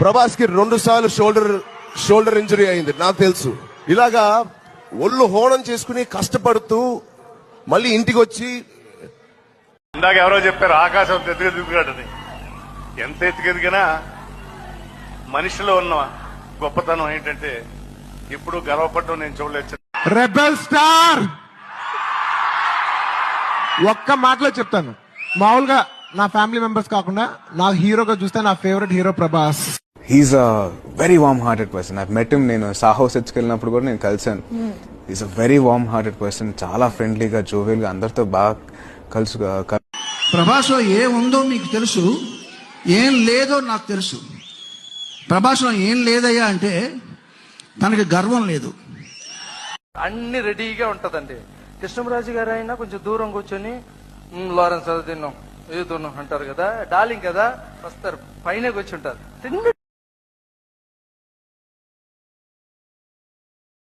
ప్రభాస్ కి 2 సార్లు shoulder injury అయింది, నాకు తెలుసు. ఇలాగా ఒళ్ళు హోనం చేసుకుని కష్టపడుతూ మళ్ళీ ఇంటికి వచ్చి, ఇందాక ఎవరో చెప్పారు ఆకాశం ఎత్తుకెదిగాడని. ఎంత ఎత్తుకెదిగినా మనిషిలో ఉన్న గొప్పతనం ఏంటంటే ఇప్పుడు గర్వపడటం నేను చూడలేదు. రెబెల్ స్టార్ ఒక్క మాటలో చెప్తాను, మామూలుగా నా ఫ్యామిలీ మెంబర్స్ కాకుండా నా హీరోగా చూస్తే నా favourite hero Prabhas. He's a very warm hearted person. I met him. నేను సాహో సెట్స్కి వెళ్ళినప్పుడు కూడా నేను కలిసాను. He's a very warm hearted person. చాలా ఫ్రెండ్లీగా, జోవియల్గా, అందరితో బాగా ప్రభాస్లో ఏముందో మీకు తెలుసు, ఏం లేదో నాకు తెలుసు. ప్రభాస్లో ఏం లేదయ్యా అంటే తనకి గర్వం లేదు. అన్ని రెడీగా ఉంటదండి. కృష్ణరాజు గారు అయినా కొంచెం దూరం కూర్చొని లారెన్స్ అది తిన్నాం, ఏదో తిన్నాం అంటారు కదా, డార్లింగ్ కదా, వస్తారు పైన కూర్చుంటారు.